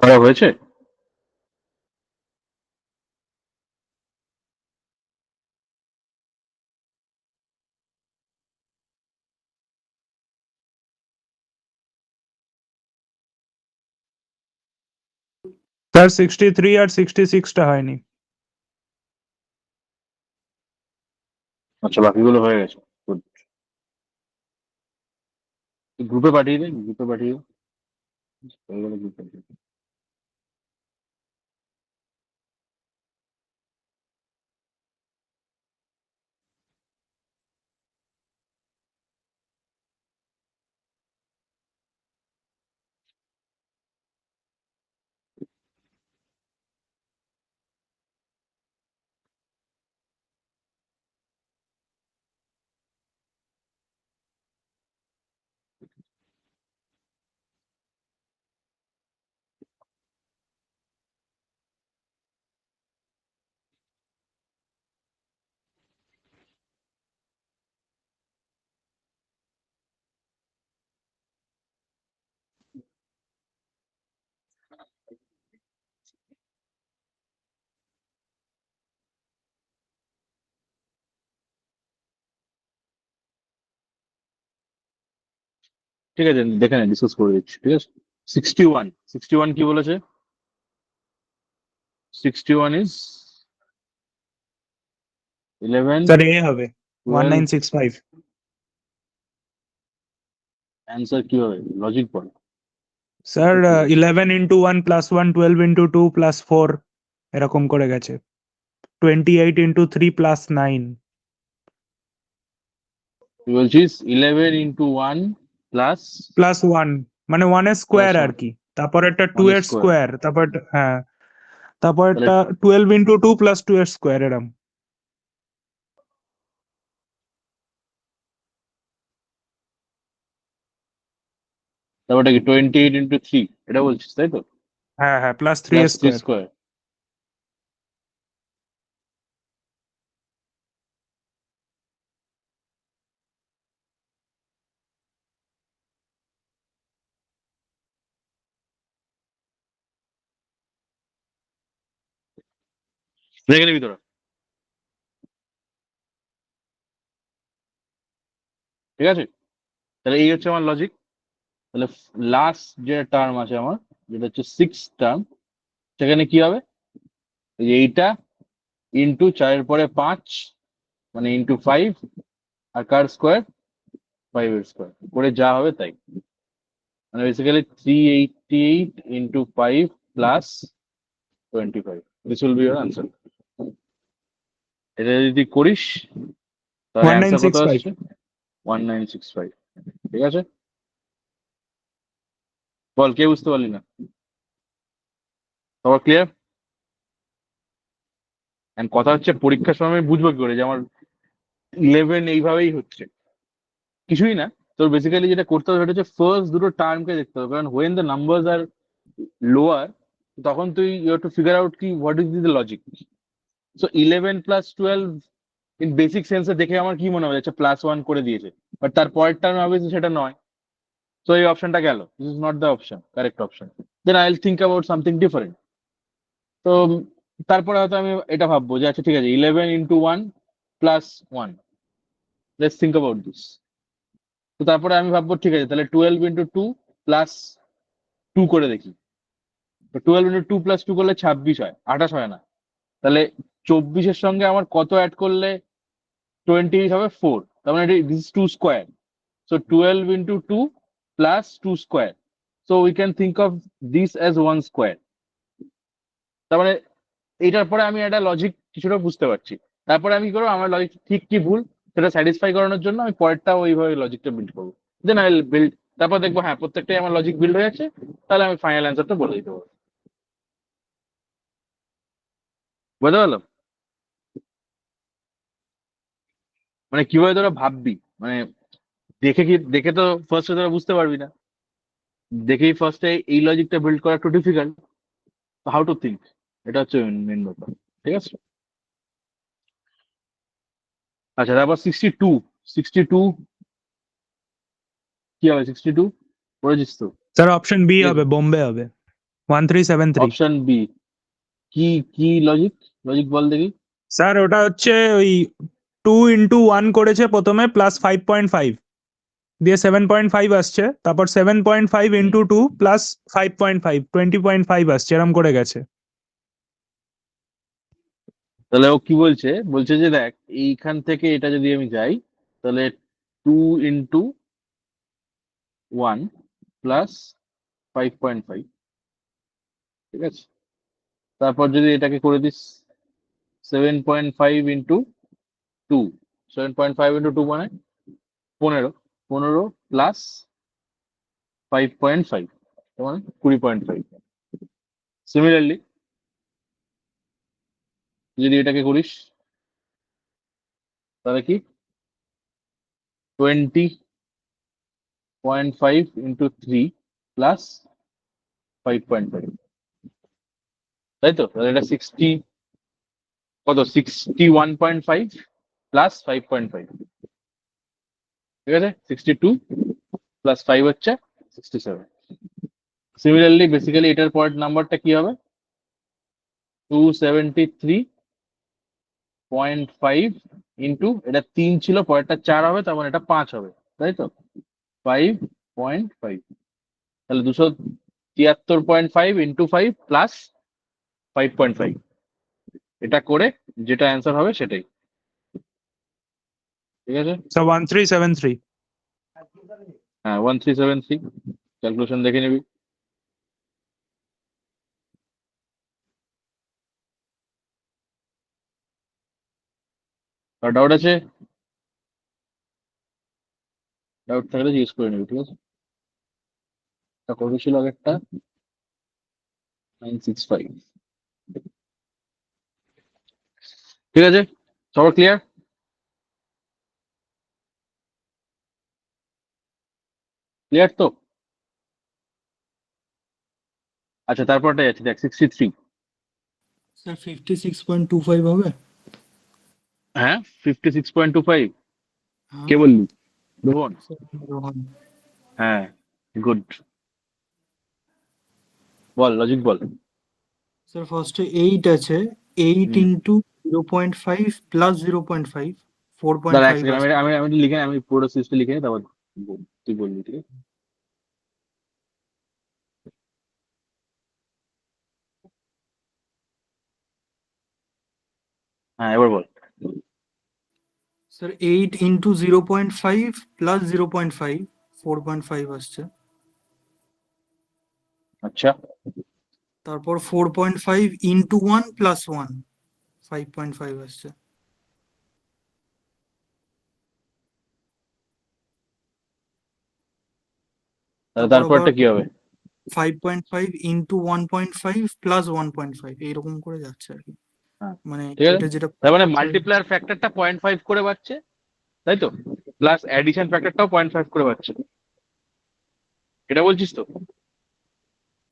খারাপ হয়েছে? স্যার 63 আর 66টা হয়নি। আচ্ছা, বাকিগুলো হয়ে গেছে। Good. গ্রুপে পাঠিয়ে দিন, গ্রুপে পাঠিয়ে দিন। হয়ে গেলে গ্রুপে পাঠিয়ে দিন। ঠিক আছে, দেখে নেন, ডিসকাস করে দিচ্ছি। ঠিক আছে, 61 কি বলেছে? 61 ইজ 11, স্যার এ হবে 12। 1965। অ্যান্সার কি হবে? লজিক বল। Sir 11 into 1 plus 1, 12 into 2 plus 4 এরকম করে গেছে। 28 ইন্টু 3 প্লাস 9 তুই বলছিস 11 ইন্টু 1 প্লাস প্লাস 1 মানে 1 এর স্কোয়ার আর কি, তারপর একটা 2 1 এর স্কোয়ার। স্কোয়ার, তারপর হ্যাঁ, তারপর তাহলে একটা 12 ইন্টু 2 প্লাস 2 এর স্কোয়ার এরকম। তারপরটা কি 28 ইন্টু 3 এটা বলছিস, তাই তো? হ্যাঁ হ্যাঁ, প্লাস 3 প্লাস এর 3 স্কোয়ার। স্কোয়ার। দেখে নিবি তোরা। ঠিক আছে, তাহলে এই হচ্ছে আমার লজিক। তাহলে লাস্ট যে টার্ম আছে আমার, যেটা হচ্ছে 6 টার্ম, সেখানে কি হবে? এই যে এইটা ইন্টু 4 পরে 5, মানে ইন্টু 5, আর কার স্কোয়ার? 5 এর স্কোয়ার করে যা হবে তাই। মানে basically 388 into 5 plus 25, this will B your answer. এটা যদি করিস তাহলে অ্যান্সার কত 1965। আসছে? 1965। ঠিক আছে, বল কে বুঝতে পারলি না? সবার ক্লিয়ার? এন্ড কথা হচ্ছে, পরীক্ষার সময় আমি বুঝবো কি করে যে আমার 11 এইভাবেই হচ্ছে? কিছুই না, তোর বেসিক্যালি যেটা করতে হবে সেটা হচ্ছে ফার্স্ট দুটো টার্মকে দেখতে হবে, কারণ when the numbers are lower, তখন তুই you have to figure out কি what is the logic. So 11 plus 12 in basic সেন্সে দেখে আমার কি মনে হয় যাচ্ছে প্লাস 1 করে দিয়েছে, বাট তার পরের টার্ম অবভিয়াসলি সেটা নয়। সো এই অপশনটা গেল, this is not the option, correct option. Then I will think about something different. তো তারপরে হয়তো আমি এটা ভাববো যে আচ্ছা ঠিক আছে, 11 into 1 plus 1, let's think about this. তো তারপরে আমি ভাববো ঠিক আছে, তাহলে 12 ইন্টু 2 প্লাস 2 করে দেখি। তো 12 ইন্টু 2 প্লাস 2 করলে 26 হয়, 28 হয় না। তাহলে 24-এর সঙ্গে আমার কত অ্যাড করলে 28 হবে? 4। তার মানে this is 2 square. So 12 into 2 plus 2 square. So we can think of this as 1 square. তার মানে এইটার পরে আমি একটা লজিক কিছুটা বুঝতে পারছি। তারপরে আমি কি করবো, আমার লজিক ঠিক কি ভুল সেটা স্যাটিসফাই করানোর জন্য আমি পরেরটা ওইভাবে লজিকটা বিল্ড করবো। Then I will build. তারপর দেখবো হ্যাঁ, প্রত্যেকটাই আমার লজিক বিল্ড হয়ে যাচ্ছে, তাহলে আমি ফাইনাল অ্যান্সারটা বলে দিতে পারবো। বুঝতে পারলাম? মানে কিভাবে তোরা ভাববি, মানে দেখে তো ফার্স্টে তোরা বুঝতে পারবি না, দেখেই ফার্স্টে এই লজিকটা বিল্ড করা একটু ডিফিকাল্ট। হাউ টু থিঙ্ক, এটা হচ্ছে মেন ব্যাপার। ঠিক আছে, আচ্ছা তারপর 62। 62 কি হবে? 62 পড়েছিস তো? স্যার অপশন বি এর হবে, বোম্বে হবে। 1373। Option B. কি কি লজিক, লজিক বল দেখি। স্যার ওটা হচ্ছে ওই 2 ইন্টু 1 করেছে প্রথমে প্লাস 5.5 দিয়ে 7.5 আসছে, তারপর 7.5 ইন্টু 2 প্লাস 5.5 20.5 আসছে, এরম করে গেছে। তাহলে ও কি বলছে, বলছে যে দেখ এইখান থেকে এটা যদি আমি যাই তাহলে 2 into 1 প্লাস 5.5, ঠিক আছে। তারপর যদি এটাকে করে দিস 7.5 into 2, 7.5 into 2 মানে 15, 15 প্লাস 5.5 মানে 20.5। সিমিলারলি যদি এটাকে করিস তাহলে কি 20.5 into 3 প্লাস 5.5, তাই তো। তাহলে এটা 60, কত 61.5 প্লাস 5.5, ঠিক আছে। 62 প্লাস 5 হচ্ছে 67। সিমিলারলি বেসিক্যালি এটার পরের নাম্বারটা কি হবে, 273.5 ইন্টু, এটা 3 ছিল পরেরটা 4 হবে, তার মানে এটা 5 হবে, তাই তো। 5.5, তাহলে 273.5 ইন্টু 5 প্লাস 5.5, এটা করে যেটা অ্যান্সার হবে সেটাই, ঠিক আছে। স্যার 1373। হ্যাঁ 1373, ক্যালকুলেশন দেখে নিবি। আর ডাউট আছে, ডাউট থাকলে জিজ্ঞেস করে নিবি, ঠিক আছে। এটা কত ছিল আগেরটা, 965, ঠিক আছে। সবার ক্লিয়ার? ক্লিয়ার তো? আচ্ছা তারপরটা যাচ্ছে, দেখ 63। স্যার 56.25 হবে। হ্যাঁ 56.25, হ্যাঁ কে বললি? রোহন? স্যার রোহন। হ্যাঁ গুড, বল লজিক বল। স্যার ফার্স্টে 8 আছে, 8 হুম, ইন্টু 0.5 প্লাস 0.5 দাঁড়া এক 4.5 সেকেন্ড, আমি আছে। আমি আমি লিখে আমি পুরো সিস্টেম লিখে নিই, তারপর তুই বলবি, ঠিক আছে। হ্যাঁ এবার বল। স্যার 8 ইন্টু 0.5 প্লাস 0.5 4.5 আসছে। আচ্ছা তারপর 4.5 ইন্টু 1 প্লাস 1 5.5 আসছে। তাহলে তারপর আবার তারপরটা কি হবে? 5.5 ইন্টু 1.5 প্লাস 1.5 এইরকম করে যাচ্ছে আর কি। হ্যাঁ মানে ঠিক আছে, এটা যেটা তার মানে করছে। মাল্টিপ্লায়ার ফ্যাক্টরটা 0.5 করে বাড়ছে, তাই তো, প্লাস অ্যাডিশন ফ্যাক্টরটাও 0.5 করে বাড়ছে, এটা বলছিস তো?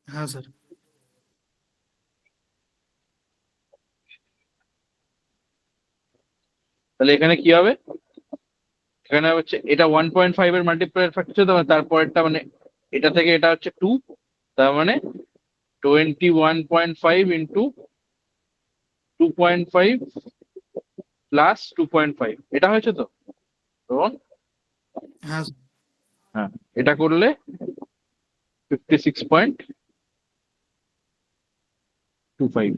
হ্যাঁ স্যার। তাহলে এখানে কি হবে, এখানে হচ্ছে এটা 1.5 এর মাল্টিপ্লায়ার ফ্যাক্টর ছিল, তারপরেরটা মানে এটা থেকে এটা হচ্ছে 2, তার মানে 21.5 ইন্টু 2.5 প্লাস 2.5, এটা হয়েছে তো তখন। হ্যাঁ হ্যাঁ এটা করলে 56.25,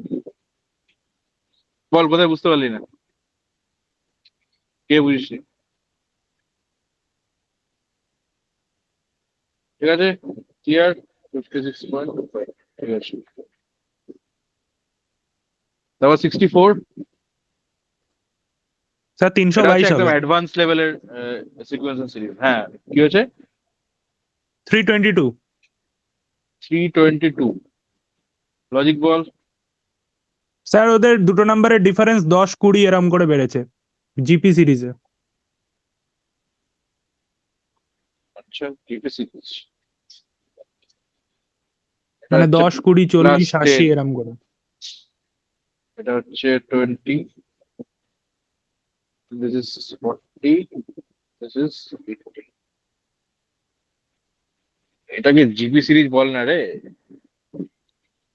বল কোথায় বুঝতে পারলি না, কে বুঝিস নি? ঠিক আছে ক্লিয়ার, 56.25, ঠিক আছে। তারপর 64, স্যার এটা হচ্ছে 322 একদম হবে। অ্যাডভান্স লেভেলের সিকোয়েন্স সিরিজ। হ্যাঁ কি হয়েছে? 322। 322, লজিক বল। স্যার ওদের দুটো নাম্বারের ডিফারেন্স 10 20 এরম করে বেড়েছে জিপি সিরিজে। আচ্ছা জিপি সিরিজ, এটা মানে হচ্ছে 10 20 প্লাস 40 80 10, এরম করে। এটা হচ্ছে 20, this is 40, this is 80। এটাকে জিপি সিরিজ বল না রে,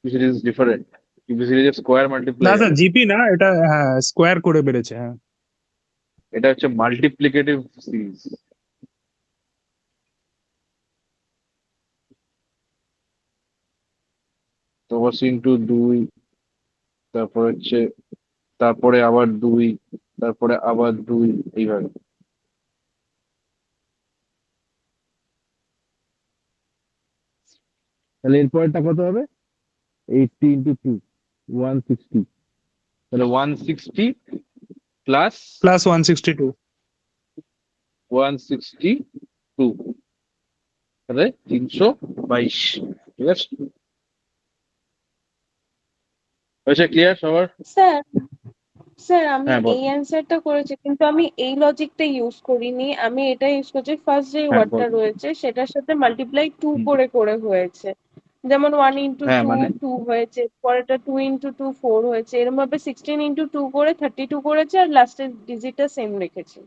সিরিজ ডিফারেন্ট। কিউবি সিরিজের স্কোয়ার না মাল্টিপ্লাই স্যার হয়, জিপি না, এটা হ্যাঁ স্কোয়ার করে বেড়েছে, হ্যাঁ। এটা হচ্ছে মাল্টিপ্লিকেটিভ সিরিজ। তো ইন্টু 2, তারপর হচ্ছে, তারপরে আবার 2, তারপরে আবার 2, এইভাবে। তাহলে এরপরটা কত হবে? 80 × 2, 160। তাহলে 160 প্লাস প্লাস 162। 162, তাহলে 322। ঠিক আছে, হয়েছে? ক্লিয়ার সবার? স্যার স্যার আমি হ্যাঁ বল। এই অ্যান্সারটা করেছি, কিন্তু আমি এই লজিকটা ইউজ করিনি। আমি এটা ইউজ করছি, ফার্স্ট যে হ্যাঁ বল। ওয়ার্ডটা রয়েছে সেটার সাথে মাল্টিপ্লাই 2 হুম। করে করে হয়েছে। যেমন 1 ইন্টু হ্যাঁ 2 মানে 2 হয়েছে, পরেরটা 2 ইন্টু 2 4 হয়েছে, এরকম ভাবে 16 ইন্টু 2 করে 32 করেছে, আর লাস্টের ডিজিটটা সেম রেখেছি।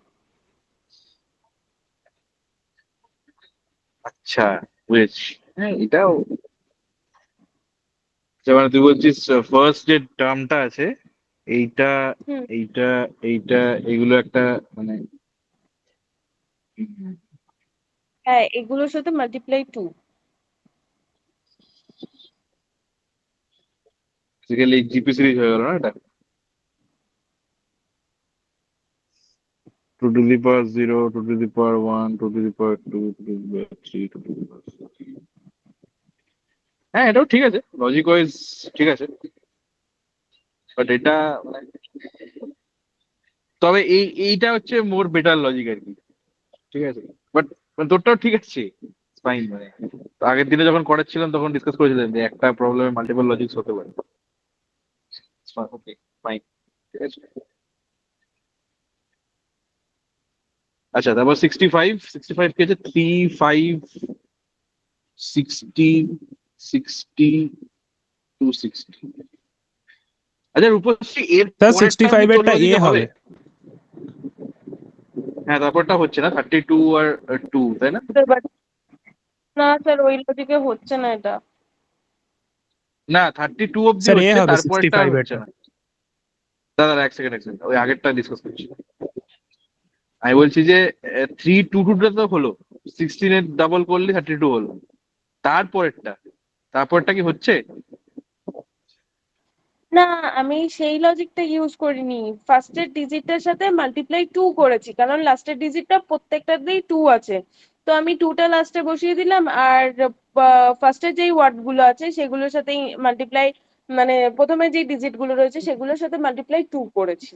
আচ্ছা, বুঝেছি। হ্যাঁ, এটাও মানে তুই বলছিস ফার্স্ট যে টার্মটা আছে, এইটা হুম। এইটা এইটা এগুলো একটা মানে হ্যাঁ, এগুলোর সাথে মাল্টিপ্লাই 2। বেসিক্যালি জিপি সিরিজ হয়ে গেল না এটা? 2 to the power 0, 2 to the power 1, 2 to the power 2, 2 to the power 3, 2 to the power 4। হ্যাঁ, এটাও ঠিক আছে, লজিক ওয়াইজ ঠিক আছে, বাট এটা মানে, তবে এইটা হচ্ছে মোর বেটার লজিক আর কি। ঠিক আছে, বাট তোরটাও ঠিক আছে, ফাইন। মানে তো আগের দিনে যখন করাচ্ছিলাম তখন ডিসকাস করেছিলাম যে একটা প্রবলেমে মাল্টিপল লজিক্স হতে পারে। ওকে, ফাইন, ঠিক আছে। আচ্ছা, তারপর 65 কি আছে? 3, 5, 60, 60, 260। আচ্ছা রূপশ্রী, এর স্যার পরেরটা কি 65 তোর এরটা এ লজিকে হবে? হবে। হ্যাঁ, তারপরটা হচ্ছে না 32 আর 2, তাই না? বাট না স্যার, ওই লজিকে হচ্ছে না এটা। না, 32 অব্দি স্যার এ হচ্ছে, হবে তারপরটা আর 65 হচ্ছে এরটা। না। দাদা এক সেকেন্ড, ওই আগেরটা ডিসকাস করছি। আমি বলছি যে 322টা তো হলো, 16 ডাবল করলে 32 হলো, তারপরেরটা তারপরটা কি হচ্ছে? না, আমি সেই লজিকটা ইউজ করিনি। ফার্স্টের ডিজিটটার সাথে মাল্টিপ্লাই 2 করেছি, কারণ লাস্টের ডিজিটটা প্রত্যেকটাতেই 2 আছে। তো আমি 2টা লাস্টে বসিয়ে দিলাম, আর ফার্স্টের যেই ওয়ার্ড গুলো আছে সেগুলোর সাথেই মাল্টিপ্লাই, মানে প্রথমে যে ডিজিট গুলো রয়েছে সেগুলোর সাথে মাল্টিপ্লাই 2 করেছি।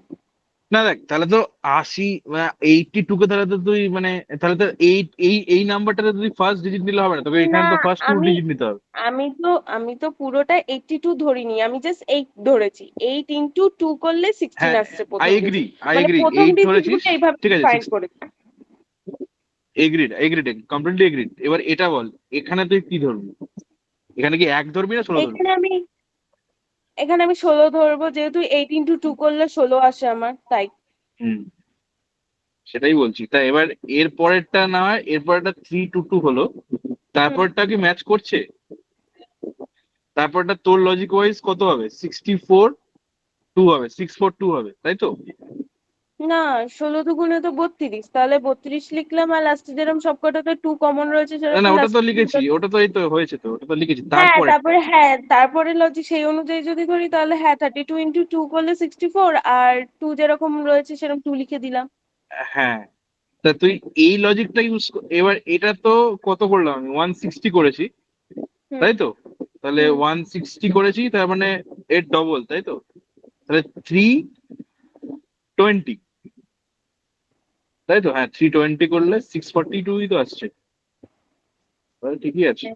না দেখ, তাহলে তো 82 কে তাহলে তো তুই মানে, তাহলে তো এই নাম্বারটাতে তুই ফার্স্ট ডিজিট নিলে হবে না, তোকে না, এখানে তো ফার্স্ট 2 আমি ডিজিট নিতে হবে। আমি তো আমি তো পুরোটা 82 ধরিনি, আমি জাস্ট 8 ধরেছি। 8 ইন্টু 2 করলে 16 হ্যাঁ, আসছে আই প্রথম এগ্রি, ডিজিট। আই মানে এগ্রি, প্রথম 8 ডিজিট ধরেছিস, গুলো এইভাবে ঠিক আছে, ফাইন্ড 6, করেছি। Agreed, agreed, completely agreed. এবার এখানে তুই কি ধরবি? এখানে কি 1 ধরবি না 16 ধরবি? এখানে আমি এখানে আমি 16 ধরবো, যেহেতু 8 ইন্টু 2 করলে 16 আসে আমার, তাই। হুম, সেটাই বলছি। তা এবার এর পরেরটা না হয়, এর পরেরটা 322 হলো, হুম। তারপরটা কি ম্যাচ করছে? তারপরটা তোর লজিক ওয়াইজ কত হবে? 64 2 হবে, 642 হবে, তাই তো? না, 16 দুগুণে তো 32, তাহলে 32 লিখলাম, আর লাস্টে যেরকম সবকটাতে 2 কমন রয়েছে না না, সেরকম ওটা তো লাস্টে লিখেছি, ওটা তো এই তো হয়েছে, তো ওটা তো লিখেছি, হ্যাঁ, তারপরেরটা। তারপরে হ্যাঁ, তারপরে লজিক সেই অনুযায়ী যদি ধরি, তাহলে হ্যাঁ 32 ইন্টু 2 করলে 64, আর 2 যেরকম রয়েছে সেরকম 2 লিখে দিলাম। হ্যাঁ, তা তুই এই লজিকটা ইউজ, এবার এটা তো কত করলাম আমি? 160 করেছি, হুম। তাই তো? তাহলে হুম। 160 করেছি, তার মানে এর ডবল, তাই তো? তাহলে 320, তাই তো? হ্যাঁ, 320 করলে 642 তো আসছে, তাহলে ঠিকই আছে।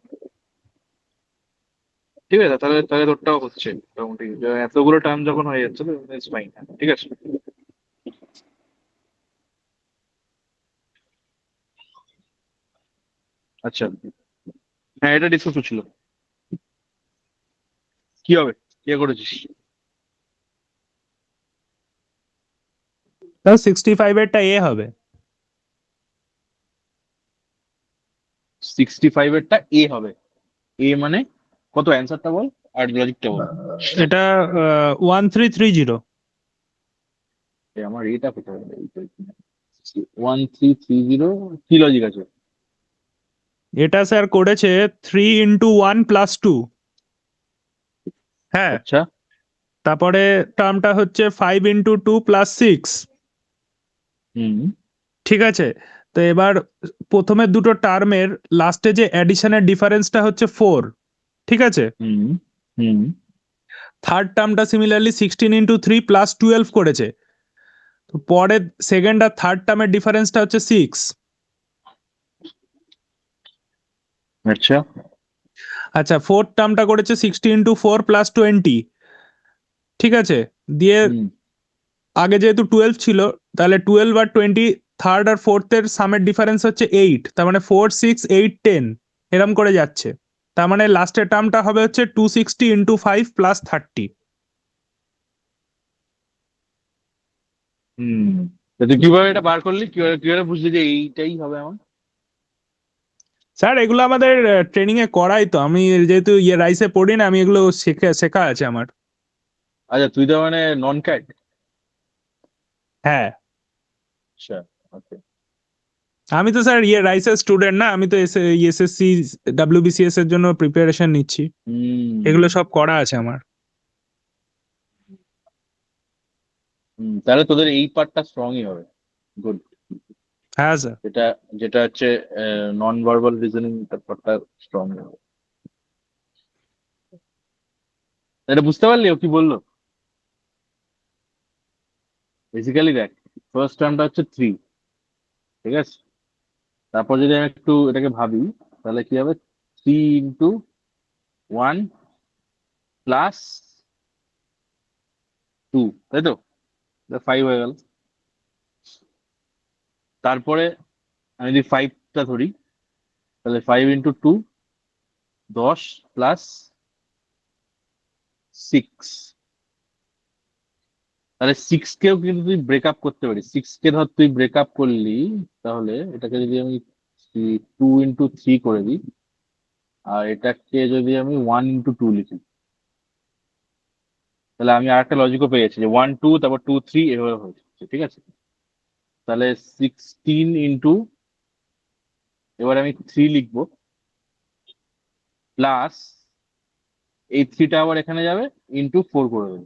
ঠিক আছে, তাহলে তাহলে তোরটাও হচ্ছে মোটামুটি, এতগুলো টার্ম যখন হয়ে যাচ্ছে তো ইটস ফাইন। ঠিক আছে, আচ্ছা। হ্যাঁ, এটা ডিসকাস হচ্ছিল, কি হবে, কে করেছিস? স্যার 65 এরটা এ হবে। 65 এরটা এ হবে। এ মানে কত? অ্যান্সারটা বল। আর লজিকটা বল। এটা 1330। আমার এটা কোথায় 1330 কি লজিক আছে? এটা স্যার করেছে 3 × 1 + 2। হ্যাঁ, আচ্ছা। তারপরে টার্মটা হচ্ছে 5 × 2 + 6। হুম ঠিক আছে, তো এবার প্রথমে দুটো টার্মের লাস্টে যে অ্যাডিশনের ডিফারেন্সটা হচ্ছে 4। ঠিক আছে, হুম হুম থার্ড টার্মটা সিমিলারলি 16 × 3 + 12 করেছে। তো পরে সেকেন্ড আর থার্ড টার্মের ডিফারেন্সটা হচ্ছে 6। আচ্ছা। আচ্ছা, ফোর্থ টার্মটা করেছে 60 × 4 + 20। ঠিক আছে, দিয়ে হুম আগে যেহেতু 12 ছিল, তাহলে 12 আর 20 থার্ড আর ফোর্থের সামের ডিফারেন্স হচ্ছে 8। তার মানে 4 6 8 10 এরম করে যাচ্ছে। তার মানে লাস্টের টার্মটা হবে হচ্ছে 260 × 5 + 30। হুম তা তুই কিভাবে এটা বার করলি? কিভাবে কিভাবে বুঝলি যে এইটাই হবে আমার? স্যার এগুলো আমাদের ট্রেনিং এ করাই তো, আমি যেহেতু রাইসে পড়ি না, আমি এগুলো শেখা শেখা আছে আমার। আচ্ছা, তুই তো মানে নন ক্যাট। হ্যাঁ, আচ্ছা, ওকে। আমি তো স্যার রাইসের স্টুডেন্ট না, আমি তো এসএসসি ডব্লিউবিসিএস এর জন্য প্রিপারেশন নিচ্ছি। এগুলো হুম সব করা আছে আমার। তাহলে তোদের এই পার্টটা স্ট্রংই হবে। গুড। হ্যাঁ স্যার। যেটা যেটা হচ্ছে নন ভার্বাল রিজনিং, ব্যাপারটা স্ট্রং হবে। এটা বুঝতে পারলি ও কি বললো? বেসিক্যালি দেখ, ফার্স্ট টার্মটা হচ্ছে 3, ঠিক আছে? তারপর যদি আমি একটু এটাকে ভাবি, তাহলে কি হবে? 3 × 1 + 2, তাই তো? 5 হয়ে গেল। তারপরে আমি যদি 5টা ধরি, তাহলে 5 × 2 10 + 6। তাহলে 6 কেও কিন্তু তুই ব্রেকআপ করতে পারিস। 6 কে ধর তুই ব্রেকআপ করলি, তাহলে এটাকে যদি আমি 2 × 3 করে দিই, আর এটাকে যদি আমি 1 × 2 লিখি, তাহলে আমি আর একটা লজিকও পেয়ে যাচ্ছি যে 1 2 তারপর 2 3 এভাবে হচ্ছে। ঠিক আছে, তাহলে 16 এবার আমি 3 লিখবো, প্লাস এই 3টা আবার এখানে যাবে, × 4 করে দেবো।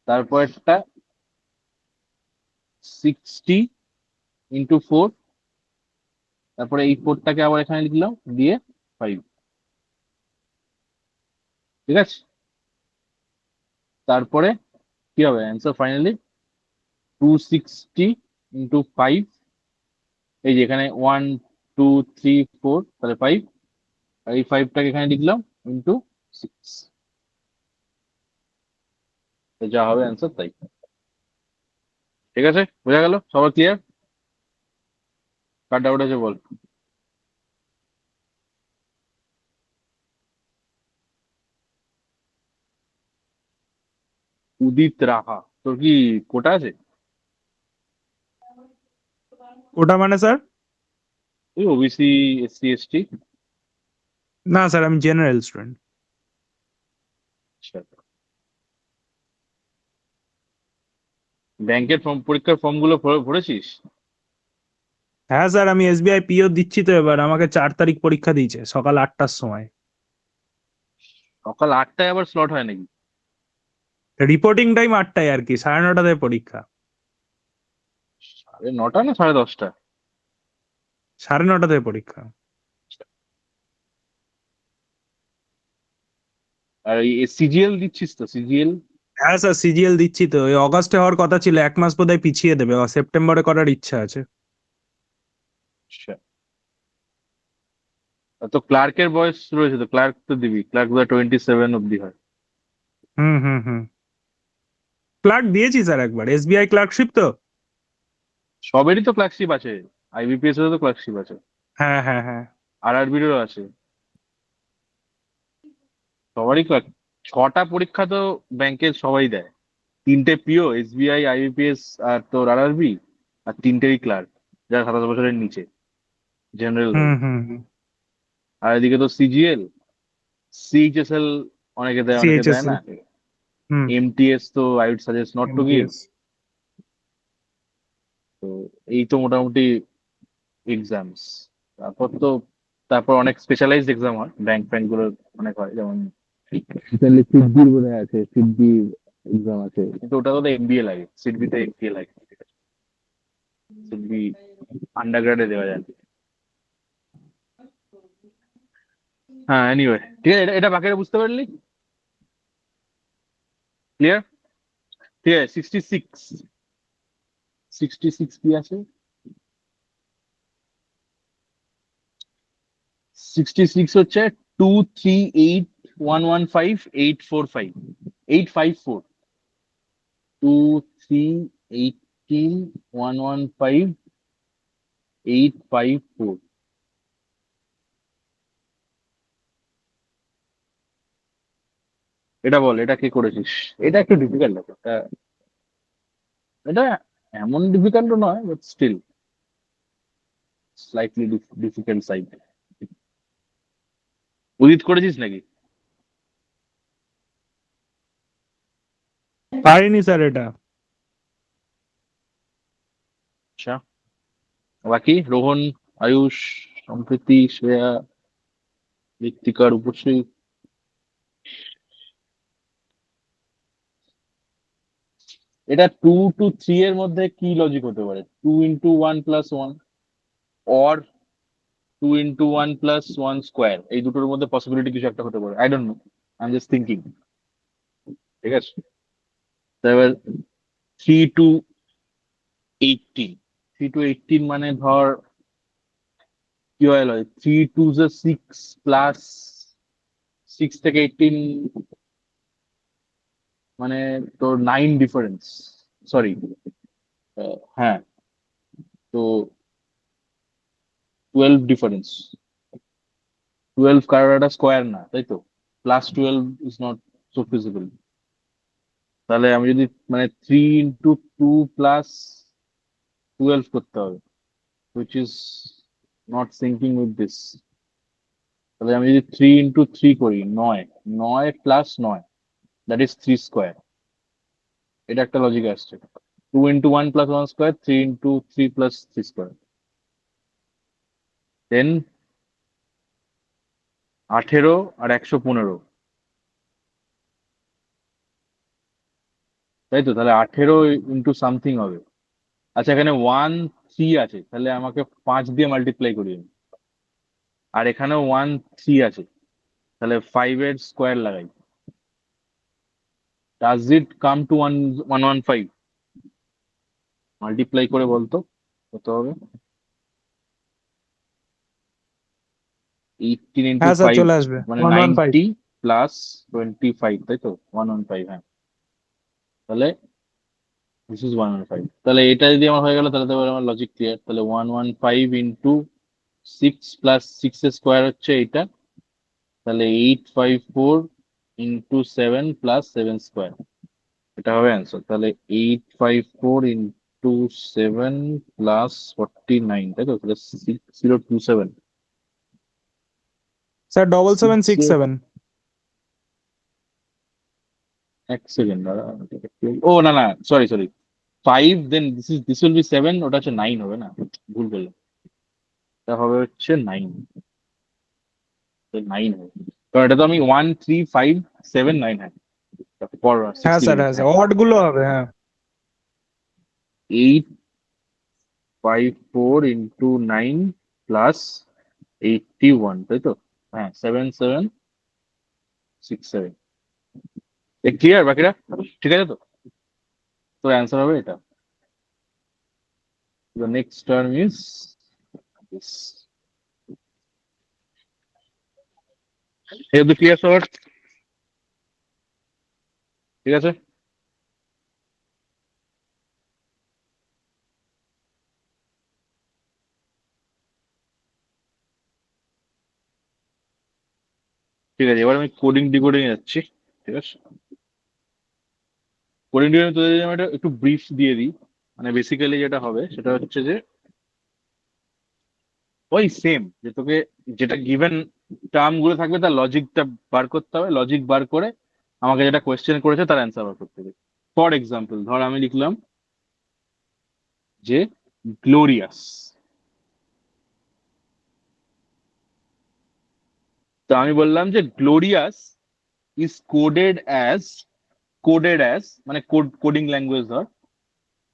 তারপর একটা 60 × 4, তারপরে এই 4টাকে আবার এখানে লিখলাম, দিয়ে 5। ঠিক আছে, তারপরে কি হবে অ্যান্সার ফাইনালি? 260 × 5, এই যে এখানে 1 2 3 4, তাহলে 5, আর এই 5টাকে এখানে লিখলাম, × 6। যা হবে অ্যান্সার তাই। ঠিক আছে, বোঝা গেল? সবার ক্লিয়ার? কার ডাউট আছে বল। উদিত রাহা, তোর কি কোটা আছে? ওটা মানে স্যার? এই ওবিসি, এসসি, এসটি? না স্যার, আমি জেনারেল স্টুডেন্ট। ব্যাংকের ফর্ম, পরীক্ষার ফর্ম গুলো ভরেছিস? হ্যাঁ স্যার, আমি এসবিআই পিও দিচ্ছি তো। এবার আমাকে 4 তারিখ পরীক্ষা দিয়েছে সকাল 8টার সময়। সকাল 8টায় আবার স্লট হয় নাকি? রিপোর্টিং টাইম 8টায় আর কি, 9:30টায় পরীক্ষা। 9:30 না 10:30? 9:30টায় পরীক্ষা। আর এই সিজিএল দিচ্ছিস তো, সিজিএল? হ্যাঁ স্যার, সিজিএল দিচ্ছি তো। ওই অগাস্টে হওয়ার কথা ছিল, 1 মাস বোধহয় পিছিয়ে দেবে, সেপ্টেম্বরে করার ইচ্ছা আছে। তো ক্লার্কের বয়স রয়েছে তো, ক্লার্ক তো দিবি। ক্লার্ক 27 অব্দি হয়। হুম হুম হুম। ক্লার্ক দিয়েছি স্যার একবার, এসবিআই ক্লার্কশিপ তো। সবেরই তো ক্লার্কশিপ আছে, আইবিপিএস এরও তো ক্লার্কশিপ আছে, হ্যাঁ হ্যাঁ হ্যাঁ। আরআরবিরও আছে, সবারই ক্লার্ক। 6টা পরীক্ষা তো ব্যাংকের সবাই দেয়। 3টে পিও, এসবিআই, আইবিপিএস আর তোর আরআরবি, আর 3টেরই ক্লার্ক যারা 27 বছরের নিচে, জেনারেল হুম হয়ে। হুম হুম। আর এদিকে তো সিজিএল, সিএইচএসএল অনেকে দেয় না। CHSL হুম এমটিএস তো I would suggest not to give. MTS তো এই তো মোটামুটি এক্সামস। তারপর অনেক স্পেশালাইজড এক্সাম হয়, ব্যাংক ফ্যাংক গুলো অনেক হয়, যেমন সিডবির বোধ হয় আছে, সিডবি এক্সাম আছে, কিন্তু ওটা তো এমবিএ লাগে, সিডবিতে এমবিএ লাগে, সিডবি আন্ডারগ্রাডে দেওয়া যায় না। হ্যাঁ, এনিওয়ে ঠিক আছে, এটা বাকিটা বুঝতে পারলি? ক্লিয়ার? ঠিক আছে। 66 কি আছে? 66 হচ্ছে 238115845 854 238115854। এটা বল, এটা কে করেছিস? এটা একটু ডিফিকাল্ট আছে এটা। এটা এমন ডিফিকাল্ট নয়, but still slightly difficult side. উদিত করেছিস নাকি? পারিনি স্যার এটা। আচ্ছা, বাকি রোহন, আয়ুষ, সম্প্রীতি, শ্রেয়া, ঋত্বিকা, রূপশ্রী। এটা 2 to 3 এর মধ্যে কি লজিক হতে পারে? 2 into 1 + 1 অর 2 into 1 + 1 স্কোয়ার, এই দুটোর মধ্যে পসিবিলিটি কিছু একটা হতে পারে। I don't know, I am just thinking. ঠিক আছে, তো এবার 3 to 18, 3 to 18 মানে ধর কি হয়, 3 2 6 প্লাস 6 থেকে 18, মানে তোর 9 ডিফারেন্স, সরি, হ্যাঁ, তো 12 ডিফারেন্স। 12 কারোর একটা স্কোয়ার না, তাই তো? +12 ইজ নট সো ফিজিবল। তাহলে আমি যদি মানে 3 into 2 + 12 করতে হবে, which is not syncing with this. তাহলে আমি যদি 3 into 3 করি, 9, 9 + 9, দ্যাট ইজ 3 স্কোয়ার। এটা একটা লজিক আসছে। 2 into 1 + 1 স্কোয়ার, 3 into 3 + 3 স্কোয়ার, দেন 18 আর 115, তাই তো? তাহলে 18 ইন্টু সামথিং হবে। আচ্ছা, এখানে 1 3 আছে, তাহলে আমাকে 5 দিয়ে মাল্টিপ্লাই করি আমি। আর এখানেও 1 3 আছে, তাহলে 5 এর স্কোয়ার লাগাই। Does it come to 115? Multiply করে বলতো কত হবে? 18 into হ্যাঁ স্যার 5 চলে আসবে মানে 115। 90 + 25, তাই তো? 115, হ্যাঁ। তাহলে দিস ইজ 115। তাহলে এটা যদি আমার হয়ে গেল, তাহলে তো এবার আমার লজিক ক্লিয়ার। তাহলে 115 into 6 + 6 এর স্কোয়ার হচ্ছে এইটা, তাহলে 854 into 7 + 7 স্কোয়ার, এটা হবে অ্যান্সার। তাহলে 854 into 7 + 49, তাই তো? তাহলে 6027। স্যার 7767। এক সেকেন্ড, ও না না, sorry sorry, 5, then this will be 7, ওটা হচ্ছে 9 হবে না, ভুল করলাম। এটা হবে হচ্ছে 9, 9 হবে, কারণ এটা তো আমি 1 3 5 7 9, হ্যাঁ, পর হ্যাঁ 60 স্যার, হ্যাঁ লিখেছি, স্যার, হ্যাঁ। অড গুলো হবে, হ্যাঁ। 854 into 9 + 81, তাই তো? হ্যাঁ, 7767। ক্লিয়ার বাকিরা? ঠিক আছে তো? তো অ্যান্সার হবে এটা। The next term is this. এই অব্দি ক্লিয়ার সবার? ঠিক আছে, ঠিক আছে, এবার আমি কোডিং ডিকোডিং যাচ্ছি। ঠিক আছে, কোডিং ডিকোডিং তোদের যদি আমি একটু ব্রিফ দিয়ে দিই, মানে বেসিক্যালি যেটা হবে সেটা হচ্ছে যে ওই সেম, যে তোকে যেটা গিভেন টার্ম গুলো থাকবে তার লজিকটা বার করতে হবে, লজিক বার করে আমাকে যেটা কোয়েশ্চেন করেছে তার অ্যান্সার বার করতে হবে। ফর এক্সাম্পল ধর আমি লিখলাম যে গ্লোরিয়াস, তো আমি বললাম যে গ্লোরিয়াস ইজ কোডেড অ্যাজ মানে কোডিং ল্যাঙ্গুয়েজ ধর,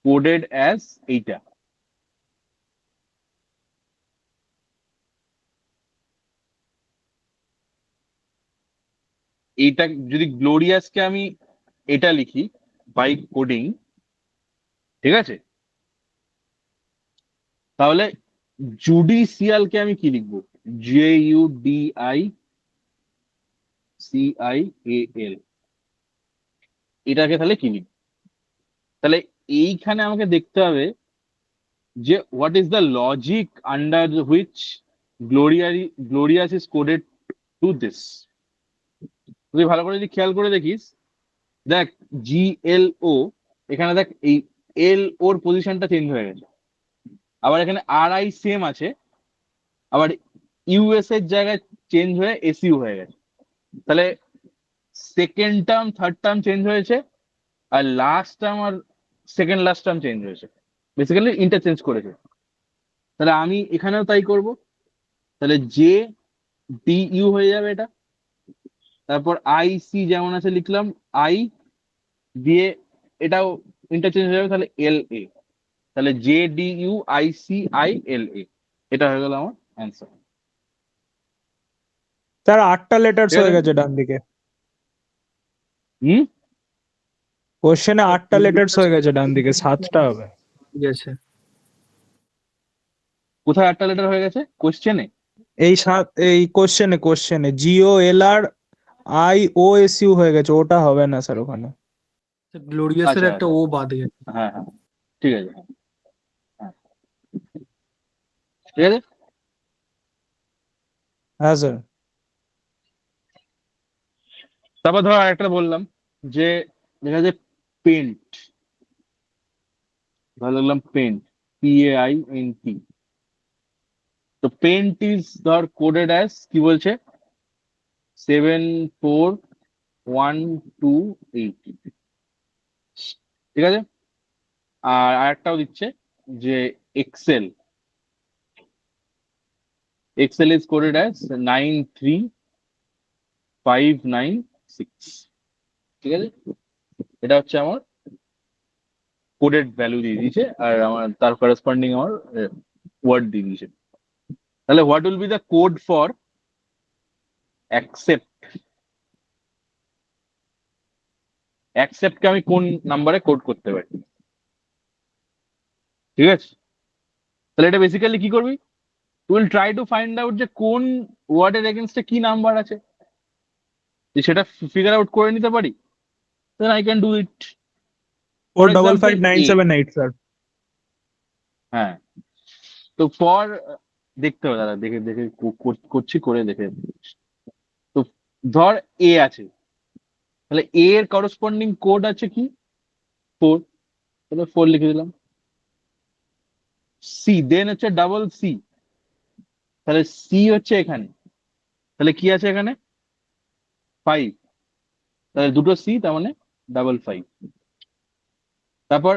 কোডেড অ্যাজ এইটা। এইটা যদি গ্লোরিয়াসকে আমি এটা লিখি বাই কোডিং, ঠিক আছে, তাহলে জুডিসিয়ালকে আমি কি লিখবো? JUDICIAL, এটাকে তাহলে কি লিখবো? তাহলে এইখানে আমাকে দেখতে হবে যে what is the logic under which glorious is coded to this. তুই ভালো করে যদি খেয়াল করে দেখিস, দেখ GLO, এখানে দেখ এই এল ওর পজিশনটা চেঞ্জ হয়ে গেছে, আবার এখানে RI সেম আছে, আবার ইউএস এর জায়গায় চেঞ্জ হয়ে SU হয়ে গেছে। তাহলে second term third term change হয়েছে, আর লাস্ট টার্ম আর সেকেন্ড লাস্ট টার্ম চেঞ্জ হয়েছে, বেসিক্যালি ইন্টারচেঞ্জ করেছে। তাহলে আমি এখানেও তাই করব, তাহলে JDU হয়ে যাবে এটা, তারপর IC যেমন আছে লিখলাম I দিয়ে, এটাও ইন্টারচেঞ্জ হয়ে যাবে, তাহলে LA, তাহলে JDUICILA, এটা হয়ে গেল আমার অ্যান্সার। স্যার 8টা লেটার্স ঠিক হয়ে আছে? গেছে ডান দিকে, হুম, কোশ্চেনে 8টা লেটার্স হয়ে গেছে, ডান দিকে 7টা হবে। ঠিক আছে। কোথায় 8টা লেটার হয়ে গেছে কোশ্চেনে? এই কোশ্চেনে GOLRIOSU হয়ে গেছে, ওটা হবে না স্যার ওখানে। গ্লোরিয়াসের আচ্ছা একটা আচ্ছা, ও বাদ গেছে। হ্যাঁ হ্যাঁ, ঠিক আছে, হ্যাঁ হ্যাঁ, ঠিক আছে। হ্যাঁ স্যার। তারপর ধর আরেকটা বললাম যে দেখা যায় পেন্ট, ধর লিখলাম পেন্ট, PAINT, তো পেন্ট ইজ ধর কোডেড অ্যাজ কি বলছে 74128, ঠিক আছে। আর আরেকটাও দিচ্ছে যে excel, excel is coded as 93596, ঠিক আছে। এটা হচ্ছে আমার কোডেড ভ্যালু দিয়ে দিয়েছে, আর আমার তার করেসপন্ডিং আমার ওয়ার্ড দিয়ে দিয়েছে। তাহলে what will be the code for accept? অ্যাকসেপ্টকে আমি কোন নাম্বারে কোড করতে পারি? ঠিক আছে, তাহলে এটা বেসিক্যালি কি করবি, to will try to find out যে কোন ওয়ার্ডের এগেনস্টে কি নাম্বার আছে, যে সেটা ফিগার আউট করে নিতে পারি, then I can do it. For example A, 455978 sir. হ্যাঁ, তো ফর দেখতে হবে, দাদা দেখে দেখে করছি, করে দেখে। তো ধর A আছে, তাহলে A এর করসপন্ডিং কোড আছে কি 4, তাহলে 4 লিখে দিলাম। C দেন হচ্ছে ডাবল C, তাহলে C হচ্ছে এখানে, তাহলে কি আছে এখানে 5, তাহলে দুটো C, তার মানে 55। তারপর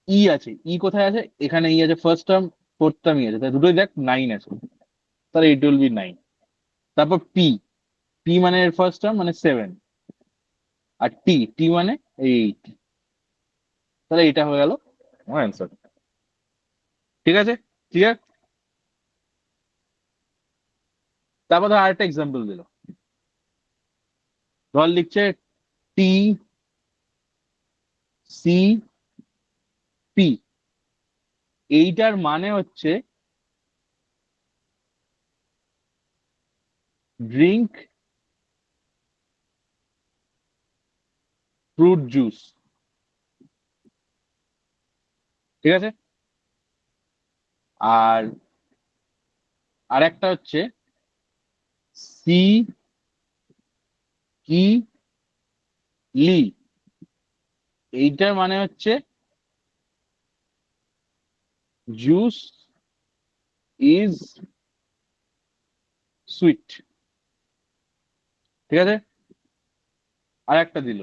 E আছে, E কোথায় আছে, এখানে E আছে, first term fourth term E আছে, তাহলে দুটোই দেখ 9 আছে, তাহলে ইট উইল বি 9। তারপর P, P মানে এর ফার্স্ট টার্ম মানে 7, আর T মানে 8, তাহলে এটা হয়ে গেল আমার অ্যান্সার। ঠিক আছে, ক্লিয়ার? তারপর ধর আরেকটা এক্সাম্পল দিল, ধর লিখছে TCP, এইটার মানে হচ্ছে ড্রিঙ্ক ফ্রুট জুস, ঠিক আছে। আর আরেকটা হচ্ছে সি কি লি, এইটার মানে হচ্ছে জুস ইজ সুইট, ঠিক আছে? আর একটা দিল,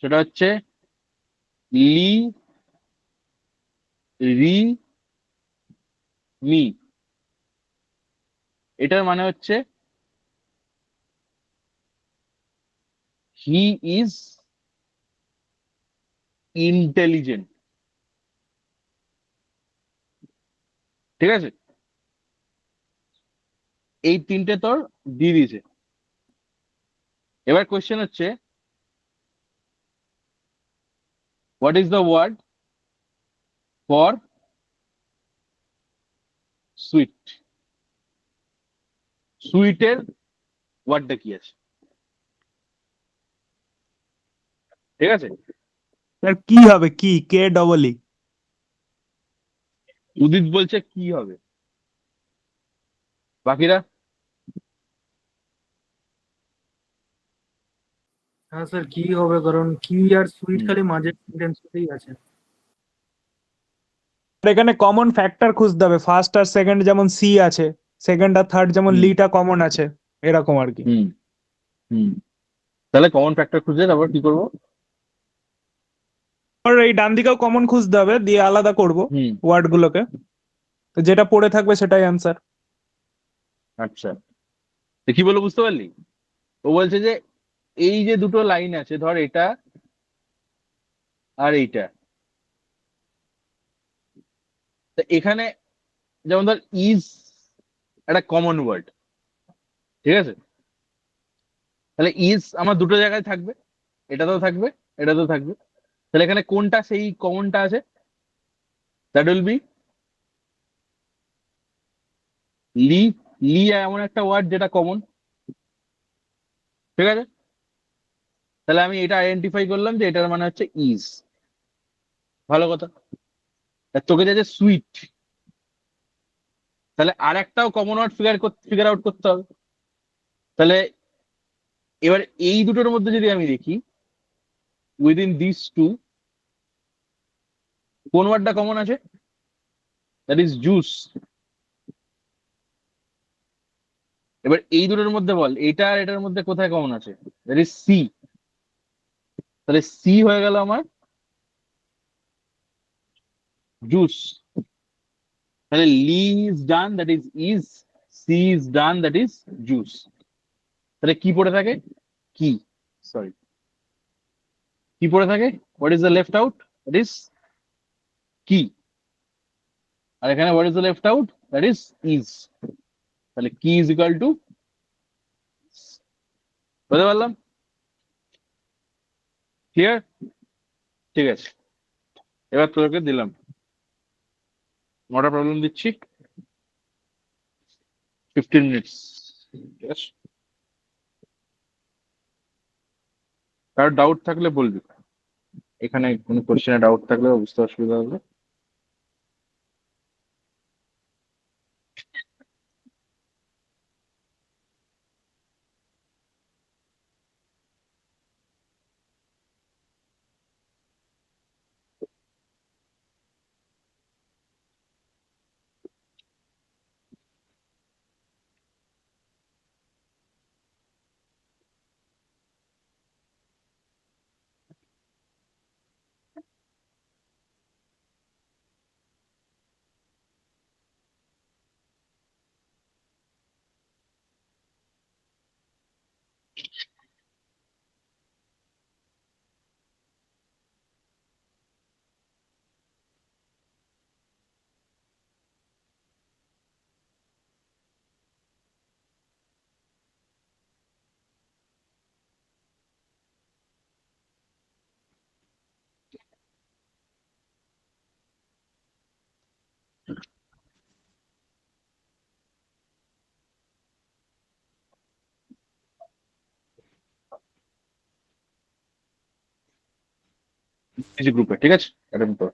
সেটা হচ্ছে লি রি মি। এটার মানে হচ্ছে হি ইজ ইন্টেলিজেন্ট, ঠিক আছে? এই তিনটে তোর দিয়ে দিয়েছে। এবার কোয়েশ্চেন হচ্ছে what is the word for sweet? সুইটের ওয়ার্ডটা কি আছে, ঠিক আছে? স্যার কি হবে, কি কে ডবল ই? উদিত বলছে কি হবে, বাকিরা? হ্যাঁ স্যার কি হবে, কারণ কি আর সুইট হুম, খালি মাঝের সেন্টেন্সটাতেই আছে। এখানে কমন ফ্যাক্টর খুঁজতে হবে, ফার্স্ট আর সেকেন্ড যেমন সি আছে, সেকেন্ড আর থার্ড যেমন হুম, লিটা কমন আছে, এরকম আর কি। হুম, হুম। তাহলে কমন ফ্যাক্টর খুঁজে তারপর কি করবো? আর এই ডান দিকেও কমন খুঁজতে হবে, দিয়ে আলাদা করব হুম, ওয়ার্ড গুলোকে, তো যেটা পড়ে থাকবে সেটাই অ্যান্সার। আচ্ছা। তো কি বলবো বুঝতে পারলি? ও বলছে যে এই যে দুটো লাইন আছে, ধর এটা আর এইটা, তা এখানে যেমন ধর ইজ একটা কমন ওয়ার্ড, ঠিক আছে? তাহলে ইজ আমার দুটো জায়গায় থাকবে, এটাতেও থাকবে, এটাতেও থাকবে। তাহলে এখানে কোনটা সেই কমনটা আছে? দ্যাট উইল বি লি। লি এমন একটা ওয়ার্ড যেটা কমন, ঠিক আছে? তাহলে আমি এটা আইডেন্টিফাই করলাম যে এটার মানে হচ্ছে ইজ। ভালো কথা। আর তোকে যে সুইট, তাহলে আর একটাও কমন ওয়ার্ড ফিগার আউট করতে হবে। তাহলে এবার এই দুটোর মধ্যে যদি আমি দেখি উইদিন দিস টু কোন ওয়ার্ডটা কমন আছে, দ্যাট ইজ জুস। এবার এই দুটোর মধ্যে বল এটা আর এটার মধ্যে কোথায় কমন আছে, দ্যাট ইজ সি। তাহলে সি হয়ে গেল আমার জুস। তাহলে লি is done, that is, C is done, that is juice. তাহলে কি পড়ে থাকে? কি, সরি, কি পড়ে থাকে? What is the left out? That is কি। আর এখানে what is the left out? That is. তাহলে কি ইজ ইকুয়াল টু, বুঝতে পারলাম? ক্লিয়ার? ঠিক আছে, এবার তোকে দিলাম 9টা প্রবলেম দিচ্ছি, 15 মিনিটস, ঠিক আছে? কারো ডাউট থাকলে বলবি, এখানে কোনো কোশ্চেনে ডাউট থাকলে বুঝতে অসুবিধা হবে। গ্রুপে, ঠিক আছে? অ্যাটেম্প কর।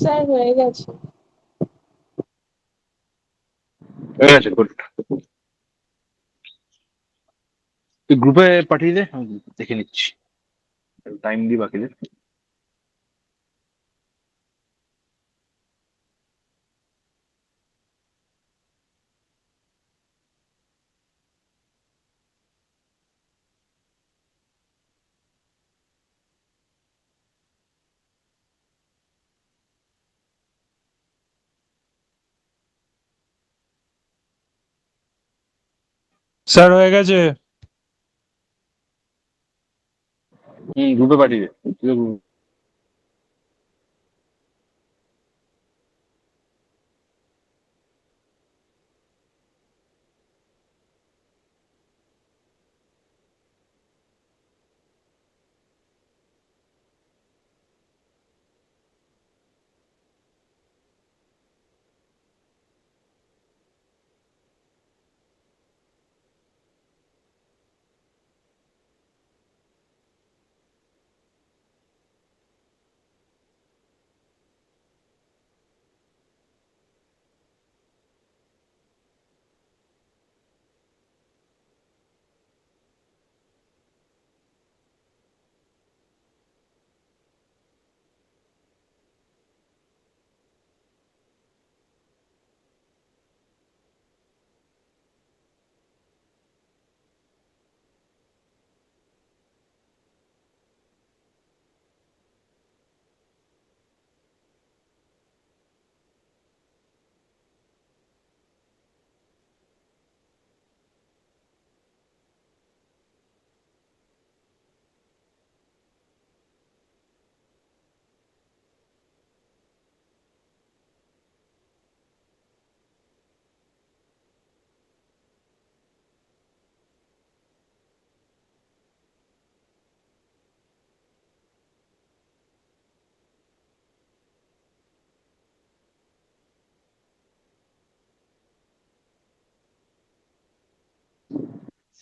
স্যার হয়ে গেছে। হয়ে গেছে, গুড। তুই গ্রুপে পাঠিয়ে দে, আমি দেখে নিচ্ছি, টাইম দিই বাকিদের। স্যার হয়ে গেছে। গ্রুপে পাঠিয়ে দে, তুইও group-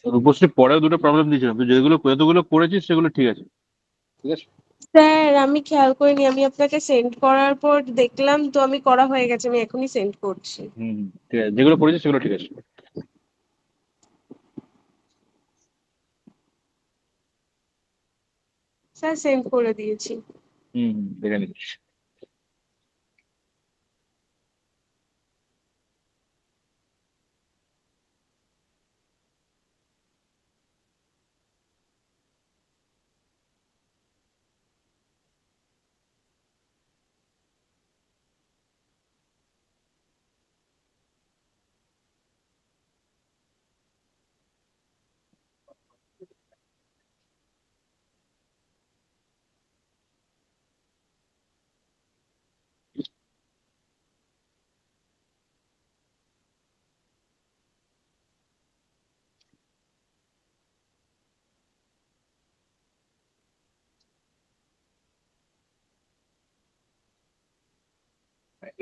রূপশ্রী পরেও দুটো প্রবলেম দিয়েছিলাম, তুই যেগুলো যতগুলো করেছিস সেগুলো ঠিক আছে, ঠিক আছে। স্যার আমি খেয়াল করিনি, আমি আপনাকে সেন্ড করার পর দেখলাম তো, আমি করা হয়ে গেছে, আমি এখনই সেন্ড করছি। ঠিক আছে, যেগুলো করেছিস সেগুলো ঠিক আছে। স্যার সেন্ড করে দিয়েছি। দেখে নিচ্ছি।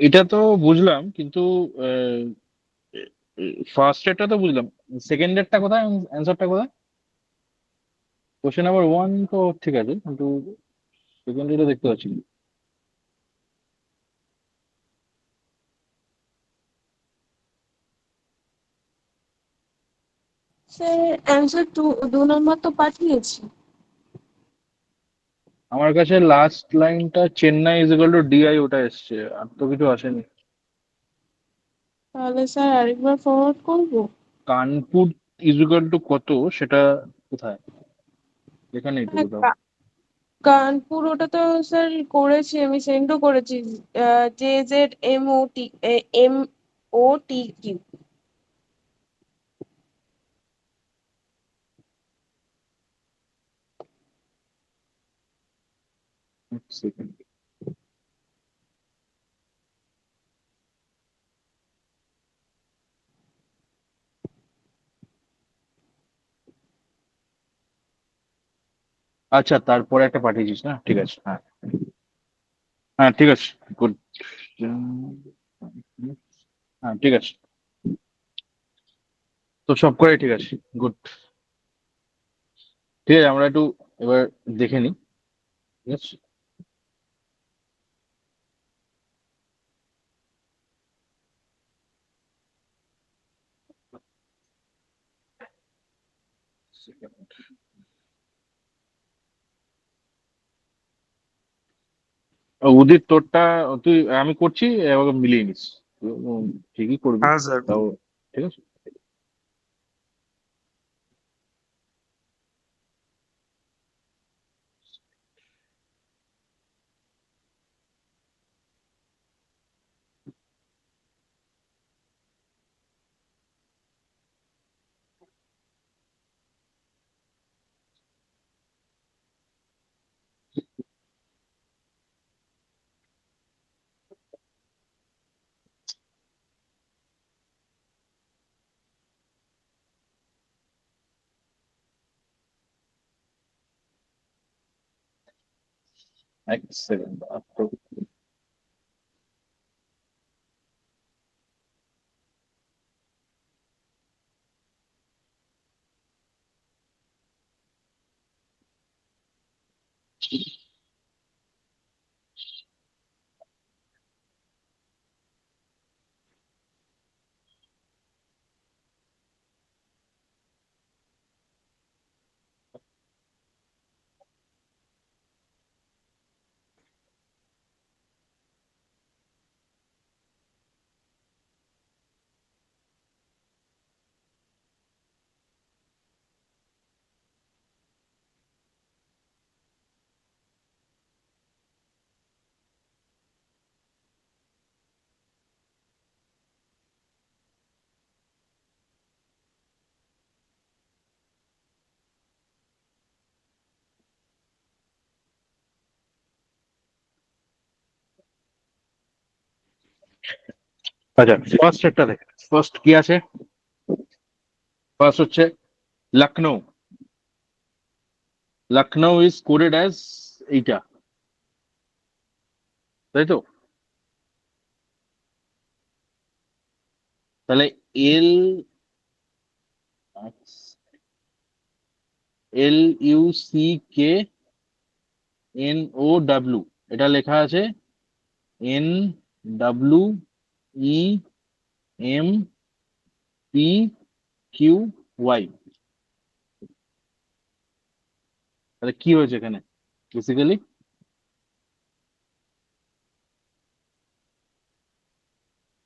এটা তো বুঝলাম, কিন্তু ফার্স্ট এরটা তো বুঝলাম, সেকেন্ড এরটা কোথায়, অ্যান্সারটা কোথায়? কোশ্চেন নাম্বার 1 তো ঠিক আছে, কিন্তু সেকেন্ড এটা দেখতে পাচ্ছি না। স্যার অ্যান্সার দু নম্বর তো পাঠিয়েছি। আমার কাছে লাস্ট লাইনটা Chennai is equal to DI, ওটা এসছে, আর তো কিছু আসেনি। তাহলে স্যার আরেকবার ফরওয়ার্ড করবো? কানপুর ইজ ইকুয়াল টু কত, সেটা কোথায়? এখানেই তো হ্যাঁ, কোথাও। কানপুর ওটা তো স্যার করেছি, আমি সেন্ডও করেছি। JZMOT MOTQ। সেকেন্ড। আচ্ছা, তারপরে একটা পাঠিয়েছিস না, ঠিক আছে, হ্যাঁ। হ্যাঁ ঠিক আছে, গুড। হ্যাঁ ঠিক আছে, তো সব করে ঠিক আছে, গুড। ঠিক আছে, আমরা একটু এবার দেখে নিই, ঠিক আছে। উদিত তোরটা তুই আমি করছি এবার মিলিয়ে নিস ঠিকই করবি হ্যাঁ স্যার। তাও ঠিক আছে এক সেকেন্ড আচ্ছা ফার্স্ট একটা দেখ ফার্স্ট কি আছে ফার্স্ট হচ্ছে Lucknow Lucknow is coded as এইটা তাই তো তাহলে L L U C K N O W এটা লেখা আছে N W E M P Q Y তাহলে কি হয়েছে এখানে বেসিক্যালি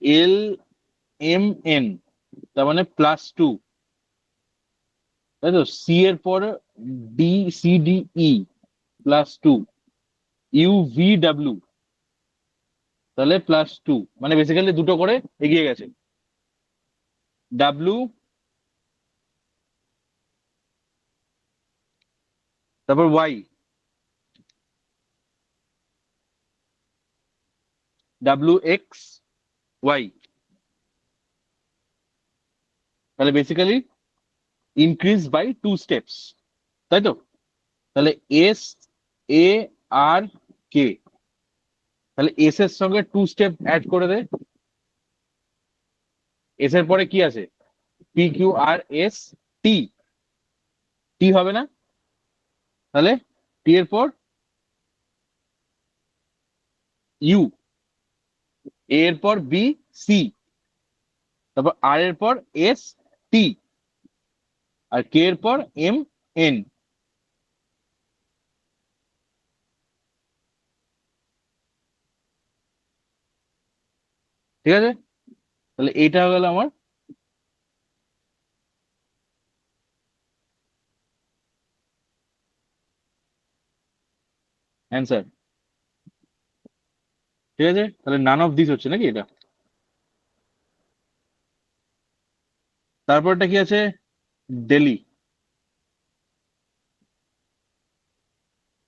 এল এম এন তার মানে +2 তাই তো সি এর পর D C D E +2 U V W তাহলে +2 মানে বেসিক্যালি দুটো করে এগিয়ে গেছে ডাব্লিউ তারপর ওয়াই ডাব্লিউ এক্স ওয়াই তাহলে বেসিক্যালি ইনক্রিজ বাই 2 স্টেপস তাই তো তাহলে এস এ আর কে তাহলে এস এর সঙ্গে 2 স্টেপ অ্যাড করে দে এস এর পরে কি আছে P Q R S T টি হবে না তাহলে টি এর পর ইউ এর পর বি সি তারপর আর এর পর এস টি আর কে এর পর এম এন ঠিক আছে তাহলে এইটা হয়ে গেল আমার অ্যান্সার ঠিক আছে তাহলে নান অফ দিস হচ্ছে নাকি এটা তারপরটা কি আছে দিল্লি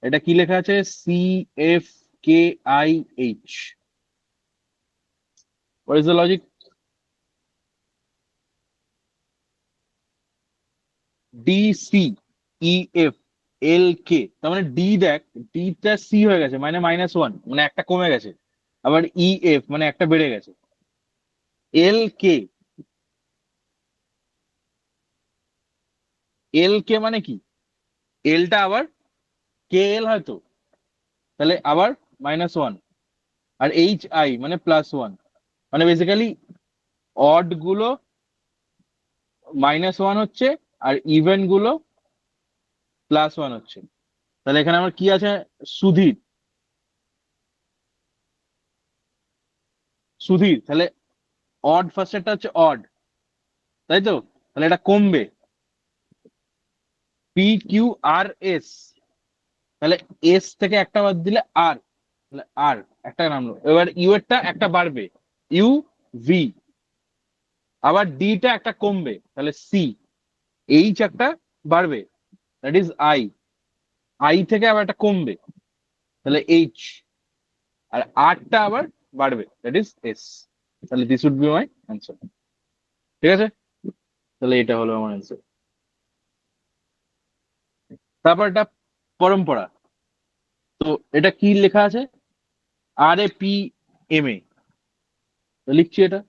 এটা কি লেখা আছে C F K I H what is the logic D C E F L K তার মানে ডি দেখ ডিটা সি হয়ে গেছে মানে -1 মানে একটা কমে গেছে আবার ই এফ মানে একটা বেড়ে গেছে এল কে এল কে মানে কি এলটা আবার কে এল হয়তো তাহলে আবার -1 আর এইচ আই মানে +1 মানে বেসিক্যালি অড গুলো -1 হচ্ছে আর ইভেন গুলো +1 হচ্ছে। তাহলে এখানে আমার কি আছে? সুধীর। সুধীর, তাহলে অড ফার্স্টেরটা হচ্ছে অড, তাই তো? তাহলে এটা কমবে, PQRS। তাহলে এস থেকে একটা বাদ দিলে আর, তাহলে আর একটা নামলো। এবার ইউ এরটা একটা বাড়বে, UV। আবার ডিটা একটা কমবে, তাহলে সি। এইচ একটা বাড়বে, দ্যাট ইজ আই থেকে আবার একটা কমবে, তাহলে এইচ। আর আরটা আবার বাড়বে, দ্যাট ইজ এস। তাহলে this would be my answer. ঠিক আছে, তাহলে এটা হলো আমার অ্যান্সার। তারপর এটা পরম্পরা। তো এটা কি লেখা আছে? RAPMA। লিখছি এটা